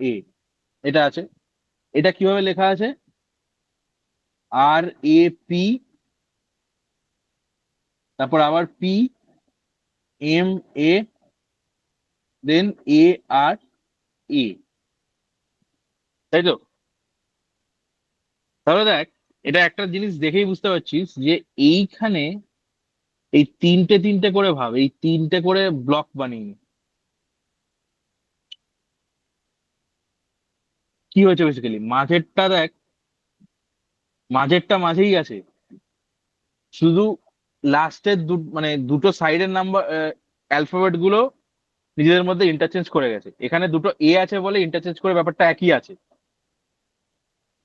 PARAMPARA, এটা আছে। এটা কিভাবে লেখা আছে? RAP, তারপর আবার PMA, দেন ARA, তাই তো? তাহলে দেখ, এটা একটা জিনিস দেখেই বুঝতে পারছিস যে এইখানে এই তিনটে তিনটে করে ভাব, এই তিনটে করে ব্লক বানিয়ে নে। কি হয়েছে বেসিক্যালি, মাঝেরটা দেখ, মাঝেরটা মাঝেই আছে, শুধু লাস্টের মানে দুটো সাইডের নাম্বার অ্যালফাবেট গুলো নিজেদের মধ্যে ইন্টারচেঞ্জ করে গেছে। এখানে দুটো এ আছে বলে ইন্টারচেঞ্জ করে ব্যাপারটা একই আছে,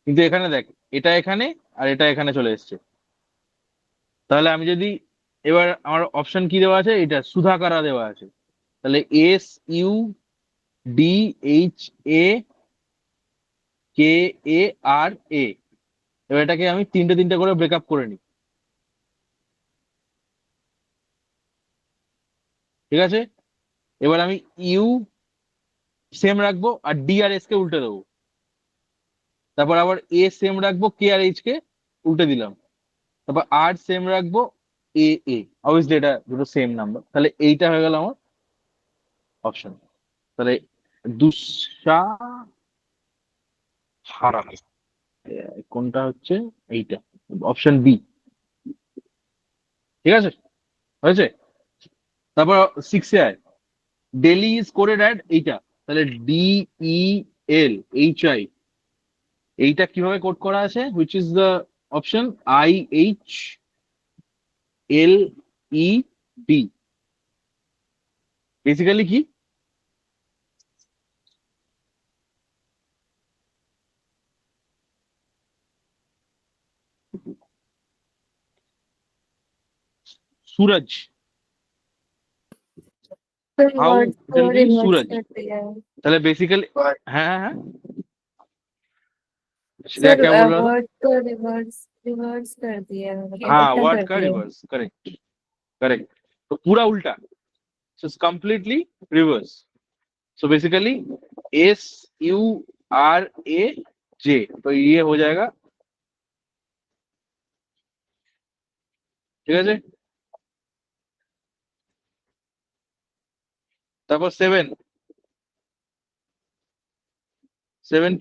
কিন্তু এখানে দেখ, এটা এখানে আর এটা এখানে চলে এসছে। তাহলে আমি যদি, এবার আমার অপশন কি দেওয়া আছে? এটা সুধাকারা দেওয়া আছে, তাহলে SUDHAKARA। এবার এটাকে আমি তিনটে তিনটে করে ব্রেকআপ করে নিই, ঠিক আছে? এবার আমি ইউ সেম রাখবো আর ডি আর এস কে উল্টে দেবো, তারপর আবার এ সেম রাখবো, কে আর এইচ কে উল্টে দিলাম, তারপর আর সেম রাখবো, এ। অবভিয়াসলি এটা দুটো সেম নাম্বার, তাহলে এইটা হয়ে গেল আমার অপশন। তাহলে দুঃসাহারা, কোনটা হচ্ছে? এইটা, অপশন বি। ঠিক আছে, হয়েছে? তারপর 6 এ আয়, ডেলি ইজ কোডেড অ্যাট এইটা, তাহলে DELHI। এইটা কিভাবে কোড করা আছে? Which is the option? IHLED। Basically কি? Suraj. How reverse it will be reverse Suraj. कर दिया है তাহলে বেসিক্যালি, হ্যাঁ হ্যাঁ, সেটা सर क्या बोल रहा था? वर्ड को रिवर्स रिवर्स कर दिया है मतलब हाँ, उल्टा वर्ड कर का दिया है रिवर्स, करेक्ट करेक्ट। तो पूरा उल्टा, so completely reverse. So basically SURAJ, तो ये हो जाएगा, ঠিক আছে? তারপর 7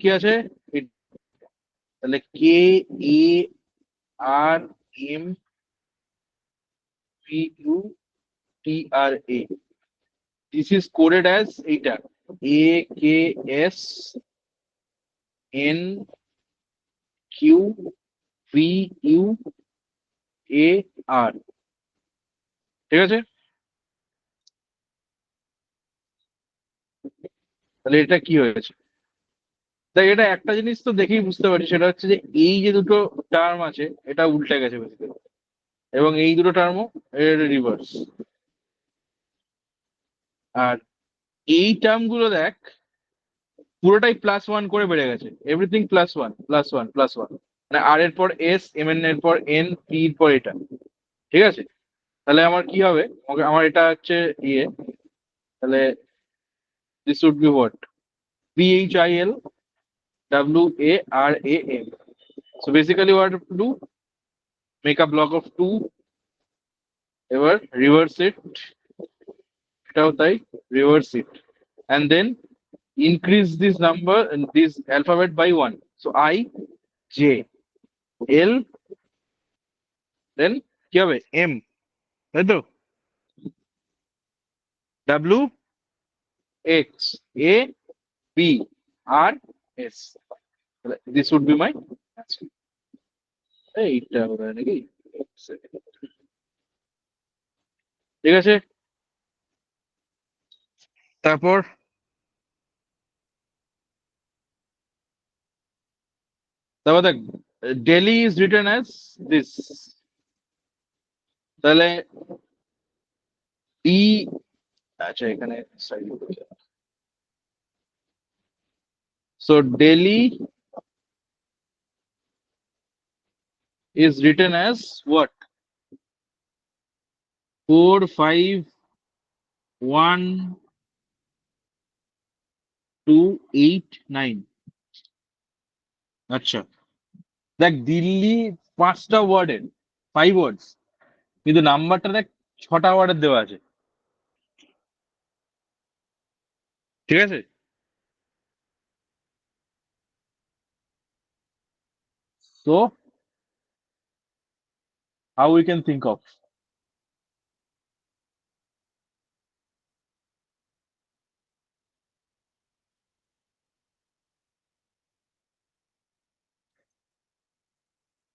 কি আছে? তাহলে KARMPUTRA। This is coded as এইটা AKSNQVUAR, ঠিক আছে? তাহলে এটা কি হয়েছে? তাই এটা একটা জিনিস তো দেখেই বুঝতে পারি, সেটা হচ্ছে যে এই যে দুটো টার্ম আছে এটা উল্টে গেছে বেসিক্যালি, এবং এই দুটো টার্মও এর রিভার্স। আর এই টার্ম গুলো দেখ, পুরোটাই +1 করে বেড়ে গেছে, এভরিথিং +1 +1 +1, মানে আর এর পর এস, এম এন এর পর এন, পি এর পর এটা, ঠিক আছে? তাহলে আমার কি হবে? আমার এটা হচ্ছে ইয়ে, তাহলে this would be what? PHILWARAM। So basically what to do? Make a block of 2, এবার reverse it, এটাও তাই, reverse it, and then increase this number and this alphabet by 1. So I, J, L, then কি হবে M, তাই তো? W, X, A, B, R, S. This would be my answer. এইটা হবে নাকি? ঠিক আছে, তারপর দেখ, Delhi is written as this, তাহলে D, আচ্ছা এখানে side এ বসে। So Delhi is written as what? 4, 5, 1, 2, 8, 9. আচ্ছা দেখ, দিল্লি 5টা ওয়ার্ডের, 5 ওয়ার্ডস, কিন্তু নাম্বারটা দেখ 6টা ওয়ার্ডের দেওয়া আছে, ঠিক আছে? So how we can think of?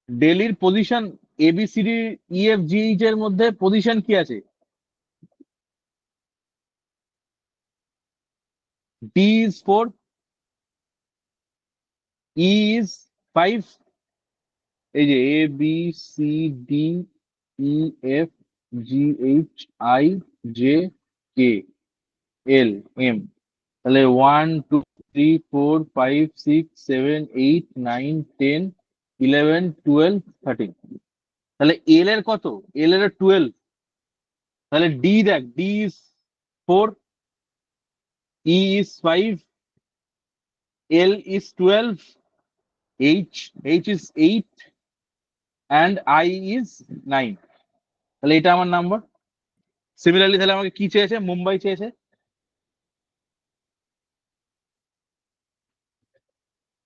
ডেলির পজিশন ABCD EFGH এর মধ্যে পজিশন কি আছে? D is 4, E is 5, এই যে A B C D E F G H I J K L M, তাহলে 1 2 3 4 5 6 7 8 9 10 11 12 13, তাহলে L এর কত? L এর 12, তাহলে D দেখ, D is 4, E is 5, L is 12, H is 8 and I is 9, তাহলে এটা আমার নাম্বার। সিমিলারলি তাহলে আমাকে কি চেয়েছে? মুম্বাই চেয়েছে,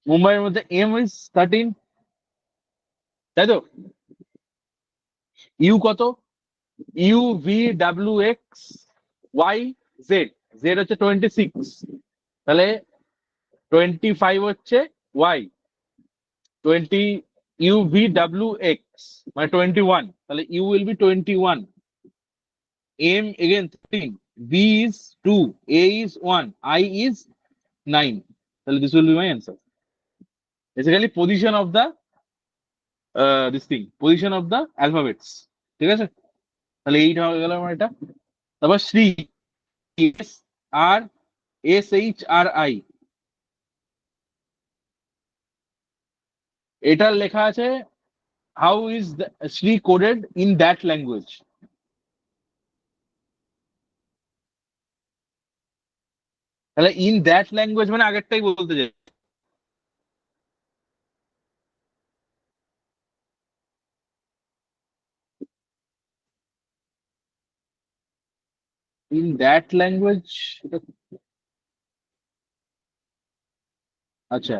মুম্বাইয়ের মধ্যে M is 13, তাই তো? ইউ কত? U V W X Y Z, Z হচ্ছে 26, তাহলে 25 হচ্ছে Y, 20 U V W X মানে 21, তাহলে U will be 21, M again 13, B is 2, A is 1, I is 9, তাহলে this will be my answer. Basically position of the this thing, position of the alphabets, ঠিক আছে? তাহলে এইটা হয়ে গেল আমার এটা। তারপর Shri, S R S H R I, এটার লেখা আছে how is Shri coded in that language. তাহলে ইন দ্যাট ল্যাঙ্গুয়েজ মানে আগেরটাই বলতে চাই, ইন দ্যাট ল্যাঙ্গুয়েজ। আচ্ছা,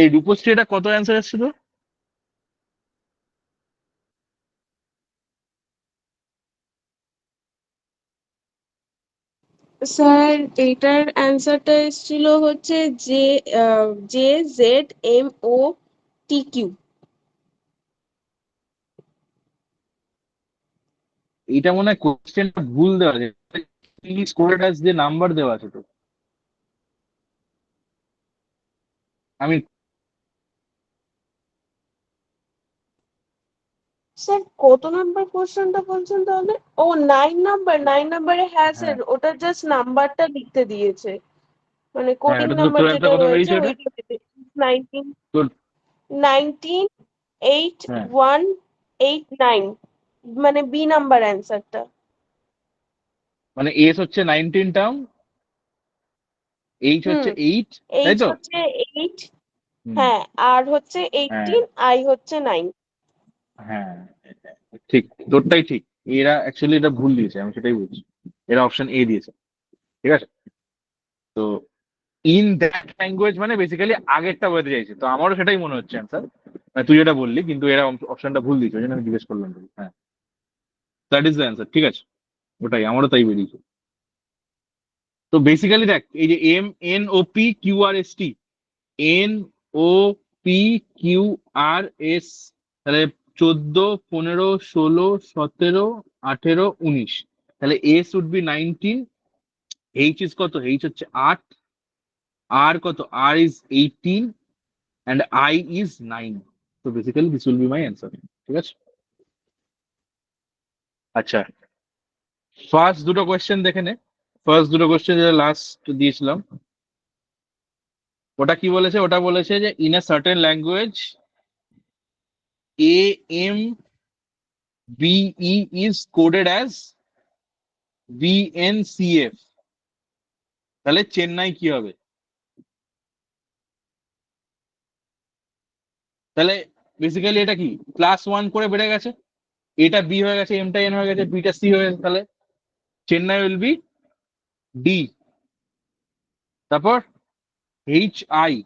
এই রূপশ্রী এটা কত অ্যান্সার এসেছিল? স্যার এটার অ্যান্সারটা এসেছিল হচ্ছে J J Z M O T Q. এটা মনে হয় কোশ্চেনটা ভুল দেওয়া আছে, ইজ কোডেড অ্যাজ যে নাম্বার দেওয়া আছে তো। আমি স্যার কত নাম্বার কোশ্চেনটা বলছেন তাহলে? ও 9 নাম্বার, 9 নাম্বারে হ্যাঁ স্যার, হ্যাঁ ওটা জাস্ট নাম্বারটা লিখতে দিয়েছে, মানে হ্যাঁ, কোডিং ওটা তো নাম্বার তোর যেটা অ্যান্সার কত রয়েছে বেরিয়েছে এটা? ওইটা 19 তোর 19 8 হ্যাঁ 1 8 9, মানে বি নাম্বার অ্যান্সারটা। মানে এস হচ্ছে 19 টার্ম, এইচ হচ্ছে হুম, 8, তাই এইচ তো? হচ্ছে 8, হুম, হ্যাঁ, আর হচ্ছে হ্যাঁ 18, আই হচ্ছে 9। হ্যাঁ ঠিক, তোরটাই ঠিক। এরা অ্যাকচুয়ালি এটা ভুল দিয়েছে, আমি সেটাই বলছি। এরা অপশন এ দিয়েছে, ঠিক আছে? তো ইন দ্যাট ল্যাঙ্গুয়েজ মানে বেসিক্যালি আগেরটা বোঝাতে চাইছে, তো আমারও সেটাই মনে হচ্ছে অ্যান্সার, মানে তুই যেটা বললি, কিন্তু এরা অপশনটা ভুল দিয়েছে, ওই জন্য আমি জিজ্ঞেস করলাম তোকে। হ্যাঁ, দ্যাট ইজ দ্য অ্যান্সার, ঠিক আছে, ওটাই আমারও তাই বেরিয়েছে। তো বেসিক্যালি দেখ, এই যে NOPQRST, NOPQRS, তাহলে 14, 15, 16, 17, 18, 19, তাহলে S would be 19, H is কত? এইচ হচ্ছে 8, আর কত? R is 18, and I is 9. So basically this will be my answer. ঠিক আছে? আচ্ছা, ফার্স্ট দুটো কোয়েশ্চেন দেখে নে। ফার্স্ট দুটো কোয়েশ্চেন যেটা লাস্ট দিয়েছিলাম, ওটা কি বলেছে? ওটা বলেছে যে in a certain language AMBE is coded as VNCF, তাহলে চেন্নাই কি হবে? তাহলে বেসিক্যালি এটা কি +1 করে বেড়ে গেছে, এটা বি হয়ে গেছে, এমটা এন হয়ে গেছে, বিটা সি হয়ে গেছে, তাহলে চেন্নাই উইল বি ডি। তারপর HIEFMNNOABIJ,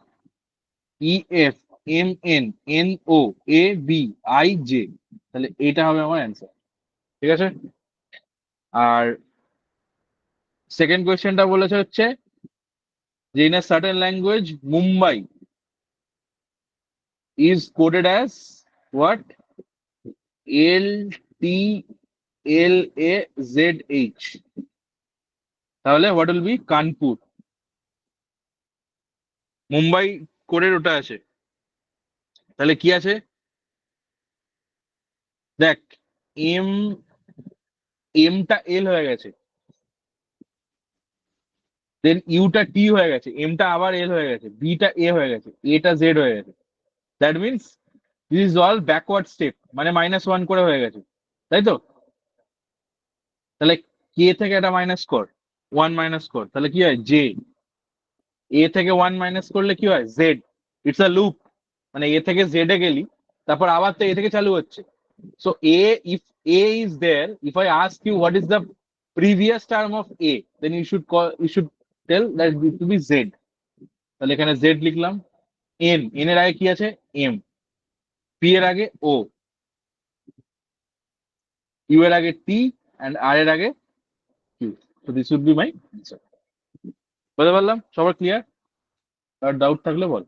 তাহলে এটা হবে আমার অ্যান্সার, ঠিক আছে? আর সেকেন্ড কোয়েশ্চেনটা বলেছে হচ্ছে যে in a certain language Mumbai is coded as what? LTLAZH, তাহলে what will B? Kanpur. Mumbai কোডের ওটা আছে, তাহলে কি আছে দেখ, এম এমটা এল হয়ে গেছে, দেন ইউটা টি হয়ে গেছে, এমটা আবার এল হয়ে গেছে, বিটা এ হয়ে গেছে, এটা জেড হয়ে গেছে। That means this is all backward step, মানে -1 করে হয়ে গেছে, তাই তো? তাহলে কে থেকে এটা মাইনাস কর, 1 মাইনাস কর, তাহলে কি হয়? জে। এ থেকে 1 মাইনাস করলে কি হয়? জেড। ইটস আ লুপ, মানে এ থেকে জেড এ গেলি, তারপর আবার তো এ থেকে চালু হচ্ছে। So if A is there, if I ask you what is the previous term of A, then you should tell that it will be Z. তাহলে এখানে Z লিখলাম, N এর আগে কি আছে? M, P এর আগে O, U এর আগে T, and R এর আগে Q. So this would be my answer. বলতে পারলাম? সবার ক্লিয়ার? আর ডাউট থাকলে বল।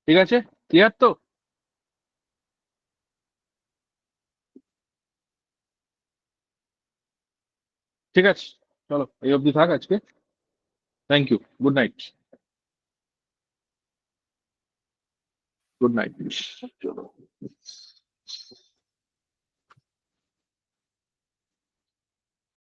ঠিক আছে, ক্লিয়ার তো? ঠিক আছে, চলো এই অবধি থাক আজকে। Thank you, good night. Good night, চলো।